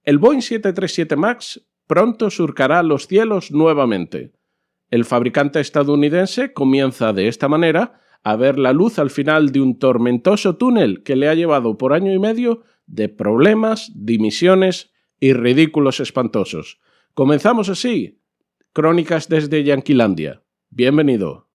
El Boeing 737 MAX pronto surcará los cielos nuevamente. El fabricante estadounidense comienza de esta manera a ver la luz al final de un tormentoso túnel que le ha llevado por año y medio de problemas, dimisiones y ridículos espantosos. Comenzamos así. Crónicas desde Yanquilandia. Bienvenido.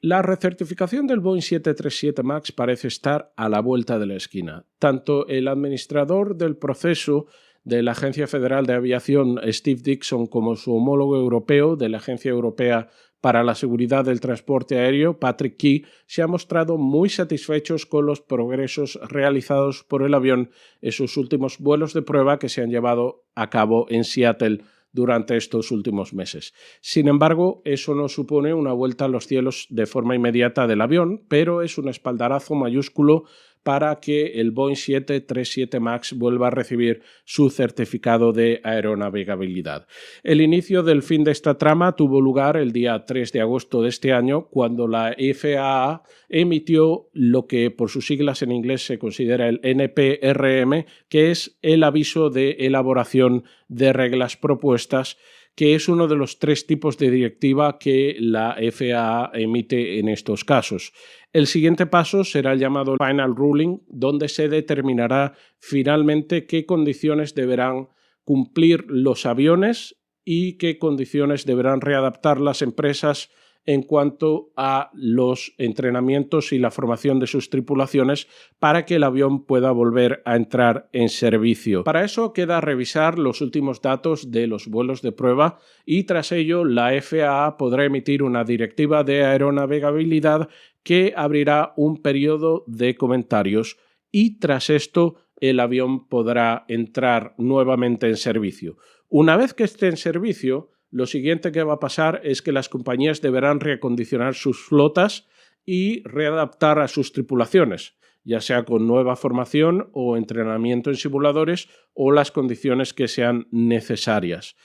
La recertificación del Boeing 737 MAX parece estar a la vuelta de la esquina. Tanto el administrador del proceso de la Agencia Federal de Aviación, Steve Dickson, como su homólogo europeo de la Agencia Europea para la Seguridad del Transporte Aéreo, Patrick Ky, se han mostrado muy satisfechos con los progresos realizados por el avión en sus últimos vuelos de prueba que se han llevado a cabo en Seattle durante estos últimos meses. Sin embargo, eso no supone una vuelta a los cielos de forma inmediata del avión, pero es un espaldarazo mayúsculo para que el Boeing 737 MAX vuelva a recibir su certificado de aeronavegabilidad. El inicio del fin de esta trama tuvo lugar el día 3 de agosto de este año, cuando la FAA emitió lo que por sus siglas en inglés se considera el NPRM, que es el aviso de elaboración de reglas propuestas, que es uno de los 3 tipos de directiva que la FAA emite en estos casos. El siguiente paso será el llamado Final Ruling, donde se determinará finalmente qué condiciones deberán cumplir los aviones y qué condiciones deberán readaptar las empresas en cuanto a los entrenamientos y la formación de sus tripulaciones para que el avión pueda volver a entrar en servicio. Para eso queda revisar los últimos datos de los vuelos de prueba y tras ello la FAA podrá emitir una directiva de aeronavegabilidad que abrirá un periodo de comentarios y tras esto el avión podrá entrar nuevamente en servicio. Una vez que esté en servicio, lo siguiente que va a pasar es que las compañías deberán reacondicionar sus flotas y readaptar a sus tripulaciones, ya sea con nueva formación o entrenamiento en simuladores o las condiciones que sean necesarias.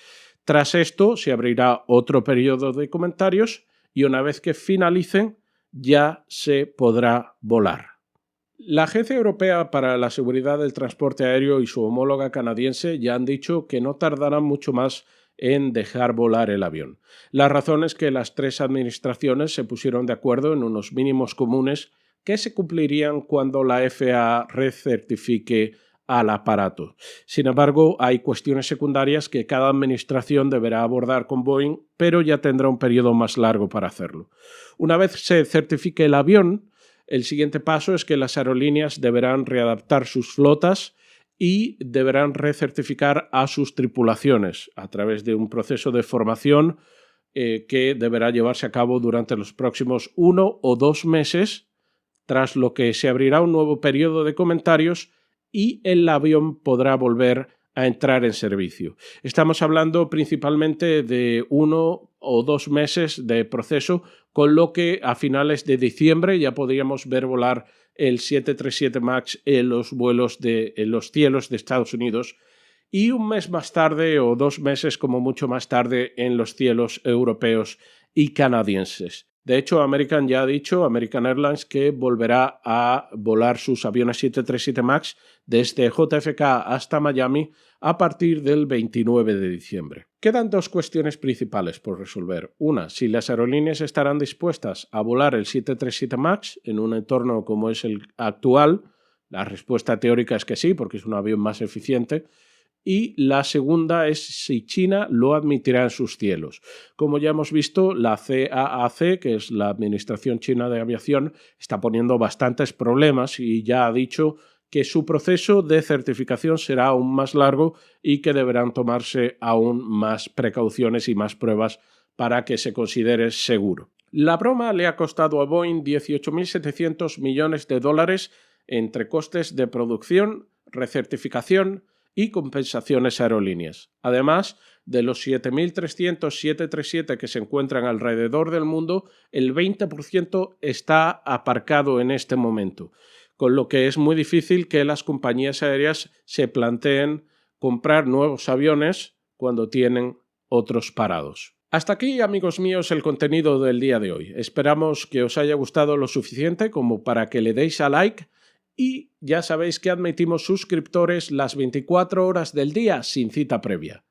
Tras esto se abrirá otro periodo de comentarios y una vez que finalicen ya se podrá volar. La Agencia Europea para la Seguridad del Transporte Aéreo y su homóloga canadiense ya han dicho que no tardarán mucho más en dejar volar el avión. La razón es que las 3 administraciones se pusieron de acuerdo en unos mínimos comunes que se cumplirían cuando la FAA recertifique al aparato. Sin embargo, hay cuestiones secundarias que cada administración deberá abordar con Boeing, pero ya tendrá un periodo más largo para hacerlo. Una vez se certifique el avión, el siguiente paso es que las aerolíneas deberán readaptar sus flotas y deberán recertificar a sus tripulaciones a través de un proceso de formación que deberá llevarse a cabo durante los próximos 1 o 2 meses, tras lo que se abrirá un nuevo periodo de comentarios y el avión podrá volver a entrar en servicio. Estamos hablando principalmente de 1 o 2 meses de proceso, con lo que a finales de diciembre ya podríamos ver volar el 737 MAX en los vuelos en los cielos de Estados Unidos y un mes más tarde o 2 meses como mucho más tarde en los cielos europeos y canadienses. De hecho, American Airlines, que volverá a volar sus aviones 737 MAX desde JFK hasta Miami a partir del 29 de diciembre. Quedan 2 cuestiones principales por resolver. Una, si las aerolíneas estarán dispuestas a volar el 737 MAX en un entorno como es el actual. La respuesta teórica es que sí, porque es un avión más eficiente. Y la segunda es si China lo admitirá en sus cielos. Como ya hemos visto, la CAAC, que es la Administración China de Aviación, está poniendo bastantes problemas y ya ha dicho que su proceso de certificación será aún más largo y que deberán tomarse aún más precauciones y más pruebas para que se considere seguro. La broma le ha costado a Boeing 18.700 millones de dólares entre costes de producción, recertificación y compensaciones a aerolíneas. Además de los 7.300 737 que se encuentran alrededor del mundo, el 20% está aparcado en este momento, con lo que es muy difícil que las compañías aéreas se planteen comprar nuevos aviones cuando tienen otros parados. Hasta aquí, amigos míos, el contenido del día de hoy. Esperamos que os haya gustado lo suficiente como para que le deis a like y ya sabéis que admitimos suscriptores las 24 horas del día sin cita previa.